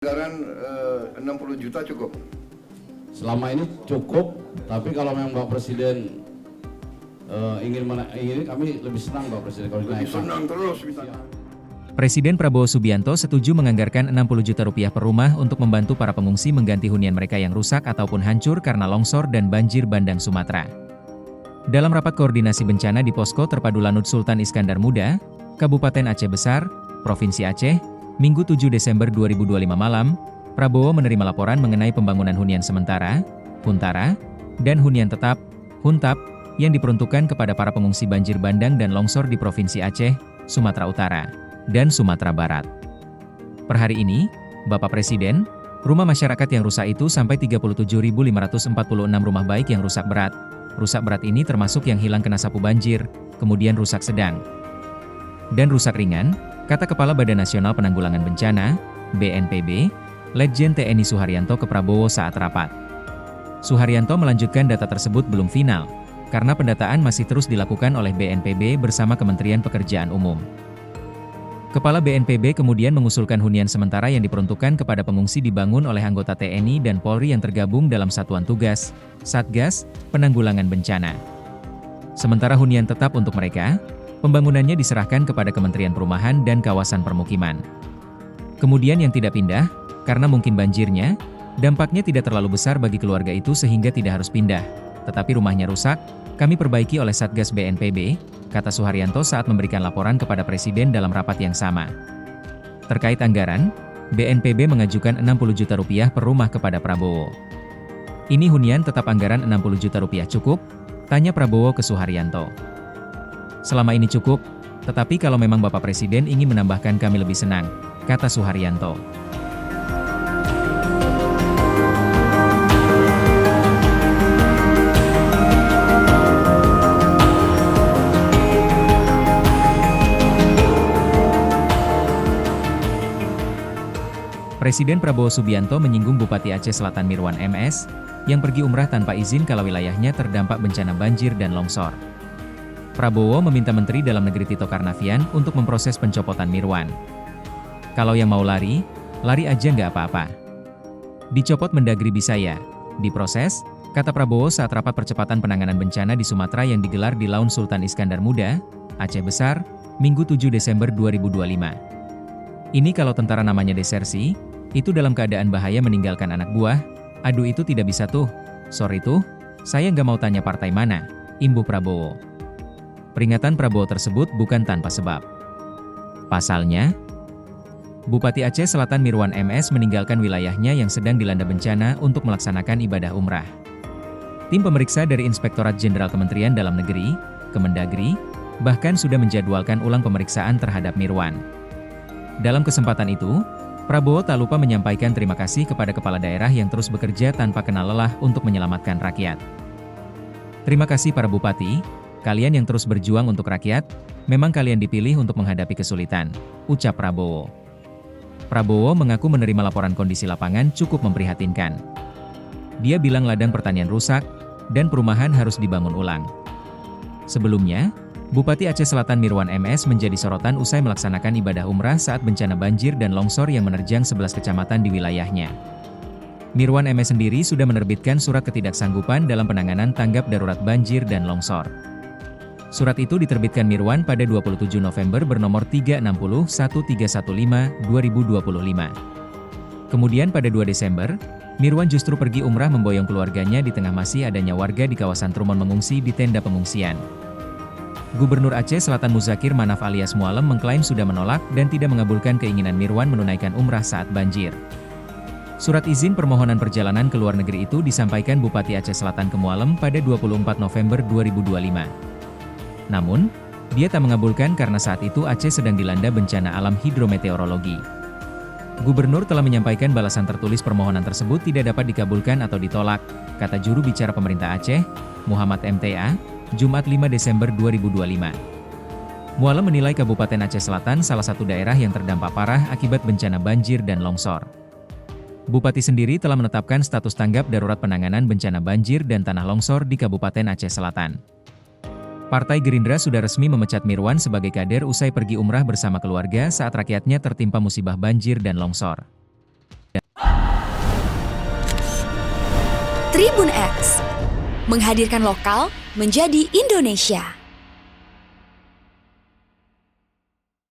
Anggaran 60 juta cukup? Selama ini cukup, tapi kalau memang Bapak Presiden ingin kami lebih senang Bapak Presiden kalau Lebih dinaikkan. senang terus misalnya. Presiden Prabowo Subianto setuju menganggarkan 60 juta rupiah per rumah untuk membantu para pengungsi mengganti hunian mereka yang rusak ataupun hancur karena longsor dan banjir bandang Sumatera. Dalam rapat koordinasi bencana di Posko Terpadu Lanut Sultan Iskandar Muda, Kabupaten Aceh Besar, Provinsi Aceh, Minggu 7 Desember 2025 malam, Prabowo menerima laporan mengenai pembangunan hunian sementara, Huntara, dan hunian tetap, Huntap, yang diperuntukkan kepada para pengungsi banjir bandang dan longsor di Provinsi Aceh, Sumatera Utara, dan Sumatera Barat. Per hari ini, Bapak Presiden, rumah masyarakat yang rusak itu sampai 37.546 rumah baik yang rusak berat. Rusak berat ini termasuk yang hilang kena sapu banjir, kemudian rusak sedang, dan rusak ringan, kata Kepala Badan Nasional Penanggulangan Bencana, BNPB, Letjen TNI Suharyanto ke Prabowo saat rapat. Suharyanto melanjutkan data tersebut belum final, karena pendataan masih terus dilakukan oleh BNPB bersama Kementerian Pekerjaan Umum. Kepala BNPB kemudian mengusulkan hunian sementara yang diperuntukkan kepada pengungsi dibangun oleh anggota TNI dan Polri yang tergabung dalam Satuan Tugas, Satgas, Penanggulangan Bencana. Sementara hunian tetap untuk mereka, pembangunannya diserahkan kepada Kementerian Perumahan dan Kawasan Permukiman. Kemudian yang tidak pindah, karena mungkin banjirnya, dampaknya tidak terlalu besar bagi keluarga itu sehingga tidak harus pindah. Tetapi rumahnya rusak, kami perbaiki oleh Satgas BNPB, kata Suharyanto saat memberikan laporan kepada Presiden dalam rapat yang sama. Terkait anggaran, BNPB mengajukan 60 juta rupiah per rumah kepada Prabowo. Ini hunian tetap anggaran 60 juta rupiah cukup? Tanya Prabowo ke Suharyanto. Selama ini cukup, tetapi kalau memang Bapak Presiden ingin menambahkan kami lebih senang, kata Suharyanto. Presiden Prabowo Subianto menyinggung Bupati Aceh Selatan Mirwan MS, yang pergi umrah tanpa izin kalau wilayahnya terdampak bencana banjir dan longsor. Prabowo meminta Menteri Dalam Negeri Tito Karnavian untuk memproses pencopotan Mirwan. Kalau yang mau lari, lari aja nggak apa-apa. Dicopot Mendagri bisa ya, diproses, kata Prabowo saat rapat percepatan penanganan bencana di Sumatera yang digelar di Laun Sultan Iskandar Muda, Aceh Besar, Minggu 7 Desember 2025. Ini kalau tentara namanya desersi, itu dalam keadaan bahaya meninggalkan anak buah, aduh itu tidak bisa tuh, sorry tuh, saya nggak mau tanya partai mana, imbuh Prabowo. Peringatan Prabowo tersebut bukan tanpa sebab. Pasalnya, Bupati Aceh Selatan Mirwan MS meninggalkan wilayahnya yang sedang dilanda bencana untuk melaksanakan ibadah umrah. Tim pemeriksa dari Inspektorat Jenderal Kementerian Dalam Negeri, Kemendagri, bahkan sudah menjadwalkan ulang pemeriksaan terhadap Mirwan. Dalam kesempatan itu, Prabowo tak lupa menyampaikan terima kasih kepada kepala daerah yang terus bekerja tanpa kenal lelah untuk menyelamatkan rakyat. Terima kasih para bupati, kalian yang terus berjuang untuk rakyat, memang kalian dipilih untuk menghadapi kesulitan, ucap Prabowo. Prabowo mengaku menerima laporan kondisi lapangan cukup memprihatinkan. Dia bilang ladang pertanian rusak, dan perumahan harus dibangun ulang. Sebelumnya, Bupati Aceh Selatan Mirwan MS menjadi sorotan usai melaksanakan ibadah umrah saat bencana banjir dan longsor yang menerjang 11 kecamatan di wilayahnya. Mirwan MS sendiri sudah menerbitkan surat ketidaksanggupan dalam penanganan tanggap darurat banjir dan longsor. Surat itu diterbitkan Mirwan pada 27 November bernomor 360115-2025. Kemudian pada 2 Desember, Mirwan justru pergi umrah memboyong keluarganya di tengah masih adanya warga di kawasan Trumon mengungsi di tenda pengungsian. Gubernur Aceh Selatan Muzakir Manaf alias Mualem mengklaim sudah menolak dan tidak mengabulkan keinginan Mirwan menunaikan umrah saat banjir. Surat izin permohonan perjalanan ke luar negeri itu disampaikan Bupati Aceh Selatan ke Mualem pada 24 November 2025. Namun, dia tak mengabulkan karena saat itu Aceh sedang dilanda bencana alam hidrometeorologi. Gubernur telah menyampaikan balasan tertulis permohonan tersebut tidak dapat dikabulkan atau ditolak, kata juru bicara pemerintah Aceh, Muhammad MTA, Jumat 5 Desember 2025. Mualem menilai Kabupaten Aceh Selatan salah satu daerah yang terdampak parah akibat bencana banjir dan longsor. Bupati sendiri telah menetapkan status tanggap darurat penanganan bencana banjir dan tanah longsor di Kabupaten Aceh Selatan. Partai Gerindra sudah resmi memecat Mirwan sebagai kader usai pergi umrah bersama keluarga saat rakyatnya tertimpa musibah banjir dan longsor. Tribun X, menghadirkan lokal menjadi Indonesia.